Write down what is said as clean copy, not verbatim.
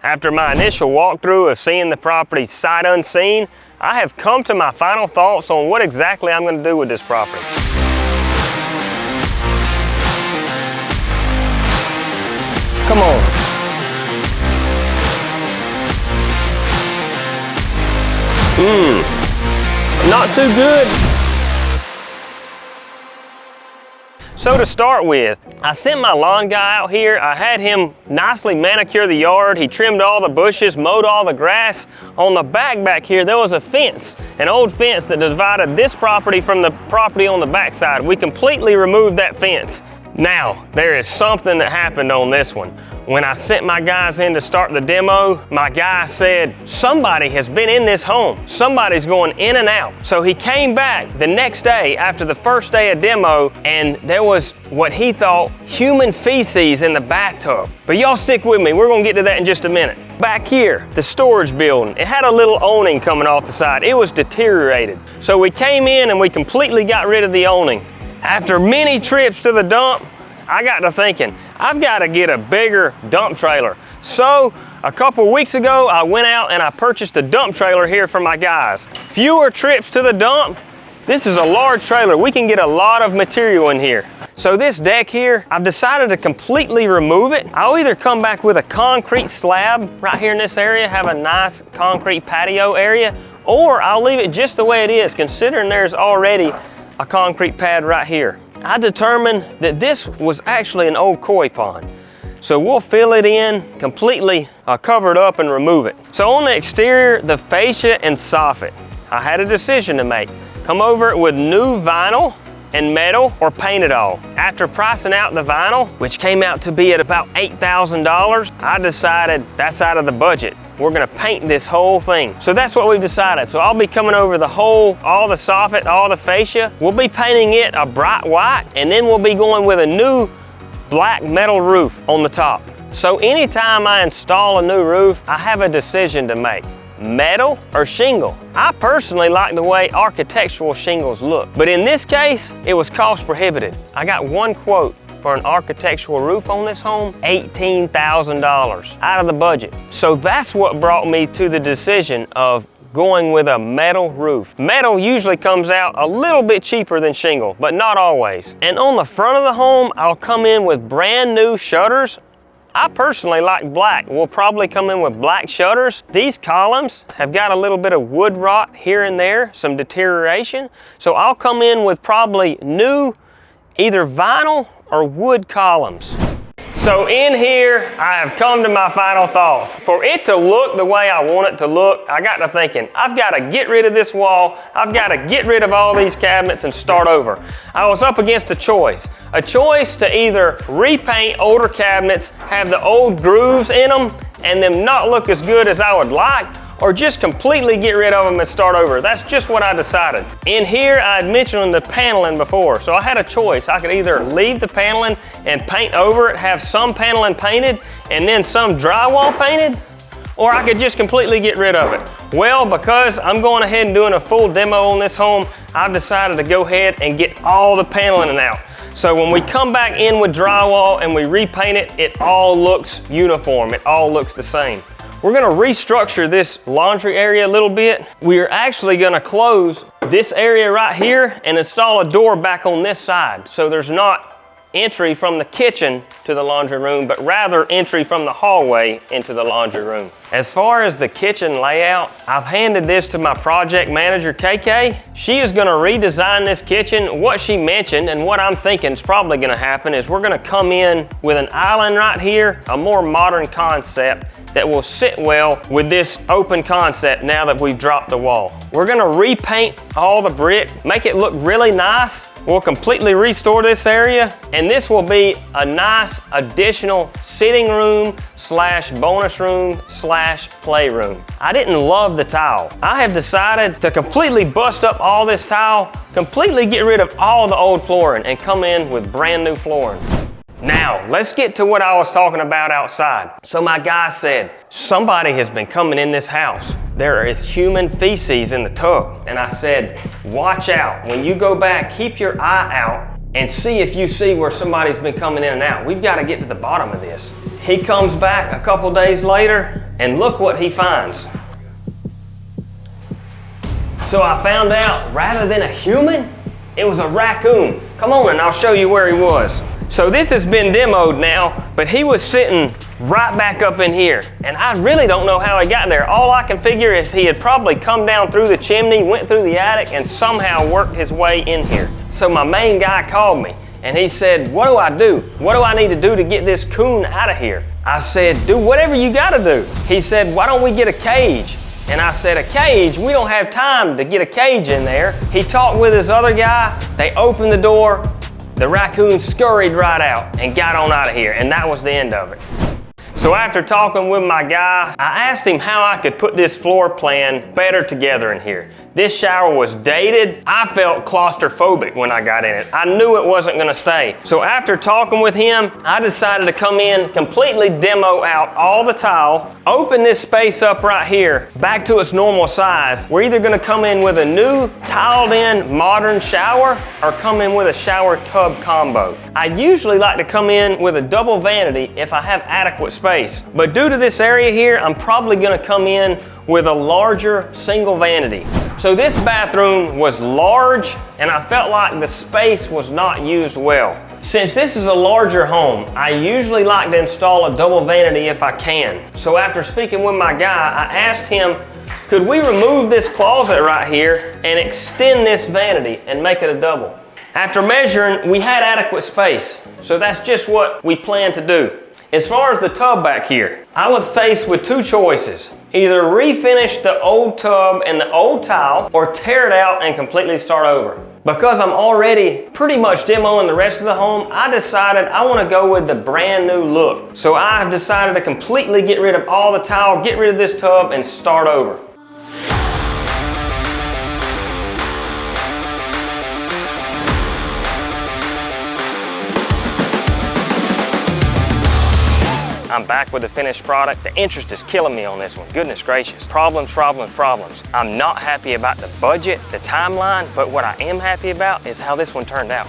After my initial walkthrough of seeing the property sight unseen, I have come to my final thoughts on what exactly I'm going to do with this property. Come on. Not too good. So to start with, I sent my lawn guy out here. I had him nicely manicure the yard. He trimmed all the bushes, mowed all the grass. On the back here, there was a fence, an old fence that divided this property from the property on the backside. We completely removed that fence. Now, there is something that happened on this one. When I sent my guys in to start the demo, my guy said, somebody has been in this home. Somebody's going in and out. So he came back the next day after the first day of demo, and there was what he thought human feces in the bathtub. But y'all stick with me, we're gonna get to that in just a minute. Back here, the storage building, it had a little awning coming off the side. It was deteriorated. So we came in and we completely got rid of the awning. After many trips to the dump, I got to thinking, I've got to get a bigger dump trailer. So a couple weeks ago, I went out and I purchased a dump trailer here for my guys. Fewer trips to the dump. This is a large trailer. We can get a lot of material in here. So this deck here, I've decided to completely remove it. I'll either come back with a concrete slab right here in this area, have a nice concrete patio area, or I'll leave it just the way it is, considering there's already a concrete pad right here. I determined that this was actually an old koi pond. So we'll fill it in, completely cover it up and remove it. So on the exterior, the fascia and soffit, I had a decision to make. Come over it with new vinyl and metal or paint it all. After pricing out the vinyl, which came out to be at about $8,000, I decided that's out of the budget. We're gonna paint this whole thing. So that's what we've decided. So I'll be coming over the whole, all the soffit, all the fascia. We'll be painting it a bright white, and then we'll be going with a new black metal roof on the top. So anytime I install a new roof, I have a decision to make. Metal or shingle. I personally like the way architectural shingles look, but in this case, it was cost prohibitive. I got one quote for an architectural roof on this home, $18,000 out of the budget. So that's what brought me to the decision of going with a metal roof. Metal usually comes out a little bit cheaper than shingle, but not always. And on the front of the home, I'll come in with brand new shutters. I personally like black. We'll probably come in with black shutters. These columns have got a little bit of wood rot here and there, some deterioration. So I'll come in with probably new either vinyl or wood columns. So in here, I have come to my final thoughts. For it to look the way I want it to look, I got to thinking, I've got to get rid of this wall. I've got to get rid of all these cabinets and start over. I was up against a choice to either repaint older cabinets, have the old grooves in them, and them not look as good as I would like, or just completely get rid of them and start over. That's just what I decided. In here, I had mentioned the paneling before, so I had a choice. I could either leave the paneling and paint over it, have some paneling painted, and then some drywall painted, or I could just completely get rid of it. Well, because I'm going ahead and doing a full demo on this home, I've decided to go ahead and get all the paneling out. So when we come back in with drywall and we repaint it, it all looks uniform. It all looks the same. We're gonna restructure this laundry area a little bit. We're actually gonna close this area right here and install a door back on this side. So there's not entry from the kitchen to the laundry room, but rather entry from the hallway into the laundry room. As far as the kitchen layout, I've handed this to my project manager, KK. She is gonna redesign this kitchen. What she mentioned and what I'm thinking is probably gonna happen is we're gonna come in with an island right here, a more modern concept that will sit well with this open concept now that we've dropped the wall. We're gonna repaint all the brick, make it look really nice. We'll completely restore this area, and this will be a nice additional sitting room slash bonus room slash playroom. I didn't love the tile. I have decided to completely bust up all this tile, completely get rid of all the old flooring, and come in with brand new flooring. Now, let's get to what I was talking about outside. So my guy said, somebody has been coming in this house. There is human feces in the tub. And I said, watch out. When you go back, keep your eye out and see if you see where somebody's been coming in and out. We've got to get to the bottom of this. He comes back a couple days later and look what he finds. So I found out, rather than a human, it was a raccoon. Come on and I'll show you where he was. So this has been demoed now, but he was sitting right back up in here, and I really don't know how he got there. All I can figure is he had probably come down through the chimney, went through the attic, and somehow worked his way in here. So my main guy called me, and he said, what do I do? What do I need to do to get this coon out of here? I said, do whatever you gotta do. He said, why don't we get a cage? And I said, a cage? We don't have time to get a cage in there. He talked with his other guy, they opened the door, the raccoon scurried right out and got on out of here, and that was the end of it. So after talking with my guy, I asked him how I could put this floor plan better together in here. This shower was dated. I felt claustrophobic when I got in it. I knew it wasn't gonna stay. So after talking with him, I decided to come in, completely demo out all the tile, open this space up right here, back to its normal size. We're either gonna come in with a new tiled in modern shower or come in with a shower tub combo. I usually like to come in with a double vanity if I have adequate space. But due to this area here, I'm probably gonna come in with a larger single vanity. So this bathroom was large, and I felt like the space was not used well. Since this is a larger home, I usually like to install a double vanity if I can. So after speaking with my guy, I asked him, could we remove this closet right here and extend this vanity and make it a double? After measuring, we had adequate space, so that's just what we plan to do. As far as the tub back here, I was faced with two choices. Either refinish the old tub and the old tile, or tear it out and completely start over. Because I'm already pretty much demoing the rest of the home, I decided I want to go with the brand new look. So I've decided to completely get rid of all the tile, get rid of this tub, and start over. I'm back with the finished product. The interest is killing me on this one. Goodness gracious. Problems, problems, problems. I'm not happy about the budget, the timeline, but what I am happy about is how this one turned out.